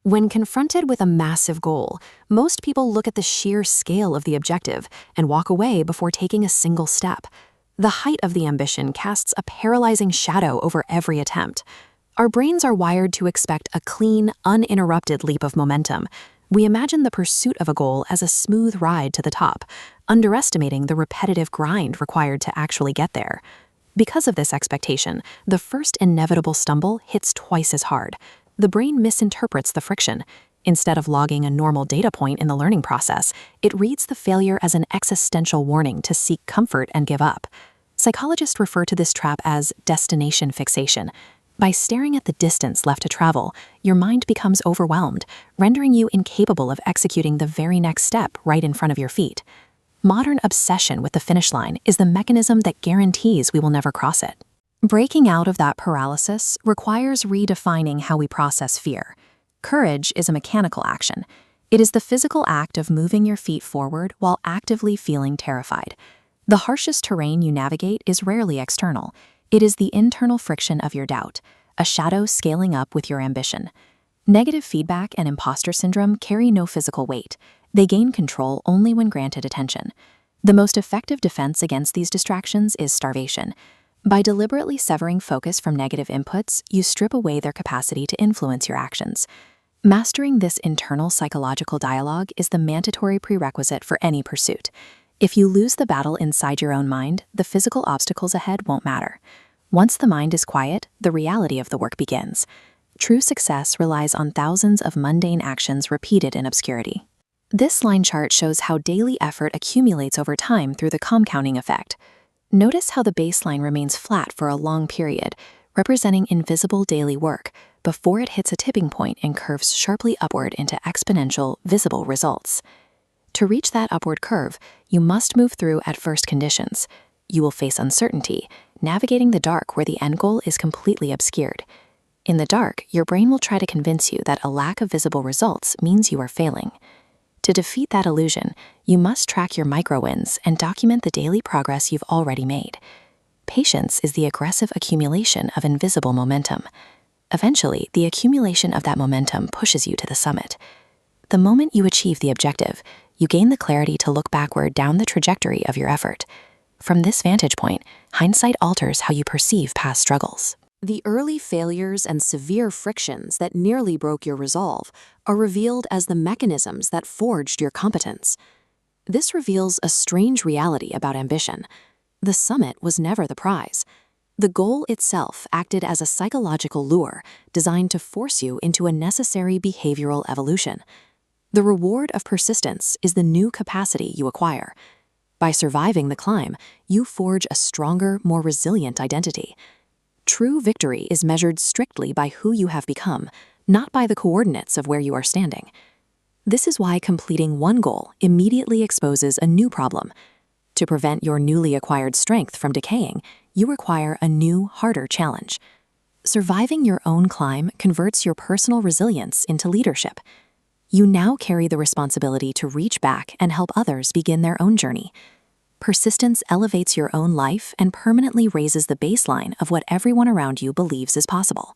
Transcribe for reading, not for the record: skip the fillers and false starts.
When confronted with a massive goal, most people look at the sheer scale of the objective and walk away before taking a single step. The height of the ambition casts a paralyzing shadow over every attempt. Our brains are wired to expect a clean, uninterrupted leap of momentum. We imagine the pursuit of a goal as a smooth ride to the top, underestimating the repetitive grind required to actually get there. Because of this expectation, the first inevitable stumble hits twice as hard. The brain misinterprets the friction. Instead of logging a normal data point in the learning process, it reads the failure as an existential warning to seek comfort and give up. Psychologists refer to this trap as destination fixation. By staring at the distance left to travel, your mind becomes overwhelmed, rendering you incapable of executing the very next step right in front of your feet. Modern obsession with the finish line is the mechanism that guarantees we will never cross it. Breaking out of that paralysis requires redefining how we process fear. Courage is a mechanical action. It is the physical act of moving your feet forward while actively feeling terrified. The harshest terrain you navigate is rarely external. It is the internal friction of your doubt, a shadow scaling up with your ambition. Negative feedback and imposter syndrome carry no physical weight. They gain control only when granted attention. The most effective defense against these distractions is starvation. By deliberately severing focus from negative inputs, you strip away their capacity to influence your actions. Mastering this internal psychological dialogue is the mandatory prerequisite for any pursuit. If you lose the battle inside your own mind, the physical obstacles ahead won't matter. Once the mind is quiet, the reality of the work begins. True success relies on thousands of mundane actions repeated in obscurity. This line chart shows how daily effort accumulates over time through the compounding effect. Notice how the baseline remains flat for a long period, representing invisible daily work, before it hits a tipping point and curves sharply upward into exponential, visible results. To reach that upward curve, you must move through adverse conditions. You will face uncertainty, navigating the dark where the end goal is completely obscured. In the dark, your brain will try to convince you that a lack of visible results means you are failing. To defeat that illusion, you must track your micro-wins and document the daily progress you've already made. Patience is the aggressive accumulation of invisible momentum. Eventually, the accumulation of that momentum pushes you to the summit. The moment you achieve the objective, you gain the clarity to look backward down the trajectory of your effort. From this vantage point, hindsight alters how you perceive past struggles. The early failures and severe frictions that nearly broke your resolve are revealed as the mechanisms that forged your competence. This reveals a strange reality about ambition. The summit was never the prize. The goal itself acted as a psychological lure designed to force you into a necessary behavioral evolution. The reward of persistence is the new capacity you acquire. By surviving the climb, you forge a stronger, more resilient identity. True victory is measured strictly by who you have become, not by the coordinates of where you are standing. This is why completing one goal immediately exposes a new problem. To prevent your newly acquired strength from decaying, you require a new, harder challenge. Surviving your own climb converts your personal resilience into leadership. You now carry the responsibility to reach back and help others begin their own journey. Persistence elevates your own life and permanently raises the baseline of what everyone around you believes is possible.